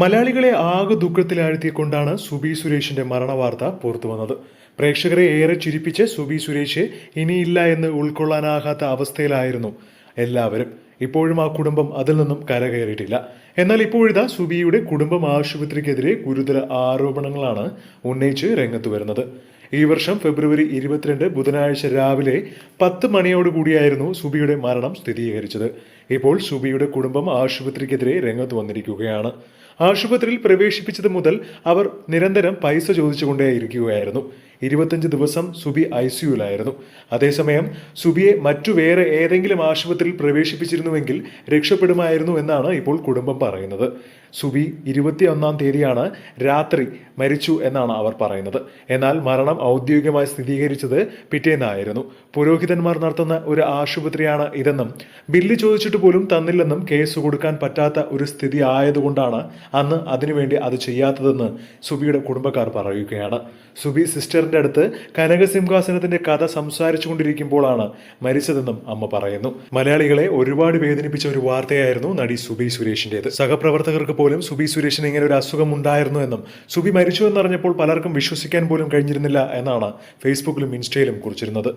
മലയാളികളെ ആകെ ദുഃഖത്തിലാഴ്ത്തിക്കൊണ്ടാണ് സുബി സുരേഷിന്റെ മരണവാർത്ത പുറത്തുവന്നത്. പ്രേക്ഷകരെ ഏറെ ചിരിപ്പിച്ച് സുബി സുരേഷ് ഇനിയില്ല എന്ന് ഉൾക്കൊള്ളാനാകാത്ത അവസ്ഥയിലായിരുന്നു എല്ലാവരും. ഇപ്പോഴും ആ കുടുംബം അതിൽ നിന്നും കരകയറിയിട്ടില്ല. എന്നാൽ ഇപ്പോഴിതാ സുബിയുടെ കുടുംബം ആശുപത്രിക്കെതിരെ ഗുരുതര ആരോപണങ്ങളാണ് ഉന്നയിച്ച് രംഗത്ത് വരുന്നത്. ഈ വർഷം ഫെബ്രുവരി 22 ബുധനാഴ്ച രാവിലെ 10 മണിയോടുകൂടിയായിരുന്നു സുബിയുടെ മരണം സ്ഥിരീകരിച്ചത്. ഇപ്പോൾ സുബിയുടെ കുടുംബം ആശുപത്രിക്കെതിരെ രംഗത്ത് വന്നിരിക്കുകയാണ്. ആശുപത്രിയിൽ പ്രവേശിപ്പിച്ചത് മുതൽ അവർ നിരന്തരം പൈസ ചോദിച്ചുകൊണ്ടേയിരിക്കുകയായിരുന്നു. 25 ദിവസം സുബി ICUവിലായിരുന്നു. അതേസമയം സുബിയെ വേറെ ഏതെങ്കിലും ആശുപത്രിയിൽ പ്രവേശിപ്പിച്ചിരുന്നുവെങ്കിൽ രക്ഷപ്പെടുമായിരുന്നു എന്നാണ് ഇപ്പോൾ കുടുംബം പറയുന്നത്. സുബി 21-ാം തീയതിയാണ് രാത്രി മരിച്ചു എന്നാണ് അവർ പറയുന്നത്. എന്നാൽ മരണം ഔദ്യോഗികമായി സ്ഥിരീകരിച്ചത് പിറ്റേന്നായിരുന്നു. പുരോഹിതന്മാർ നടത്തുന്ന ഒരു ആശുപത്രിയാണ് ഇതെന്നും ബില്ല് ചോദിച്ചിട്ട് പോലും തന്നില്ലെന്നും കേസ് കൊടുക്കാൻ പറ്റാത്ത ഒരു സ്ഥിതി ആയതുകൊണ്ടാണ് അന്ന് അതിനുവേണ്ടി അത് ചെയ്യാത്തതെന്ന് സുബിയുടെ കുടുംബക്കാർ പറയുകയാണ്. സുബി സിസ്റ്ററിന്റെ അടുത്ത് കനകസിംഹാസനത്തിന്റെ കഥ സംസാരിച്ചു കൊണ്ടിരിക്കുമ്പോഴാണ് മരിച്ചതെന്നും അമ്മ പറയുന്നു. മലയാളികളെ ഒരുപാട് വേദനിപ്പിച്ച ഒരു വാർത്തയായിരുന്നു നടി സുബി സുരേഷിന്റേത്. സഹപ്രവർത്തകർക്ക് പോലും സുബി സുരേഷിന് ഇങ്ങനെ ഒരു അസുഖം ഉണ്ടായിരുന്നു എന്നും സുബി മരിച്ചു എന്നറിഞ്ഞപ്പോൾ പലർക്കും വിശ്വസിക്കാൻ പോലും കഴിഞ്ഞിരുന്നില്ല എന്നാണ് ഫേസ്ബുക്കിലും ഇൻസ്റ്റയിലും കുറിച്ചിരുന്നത്.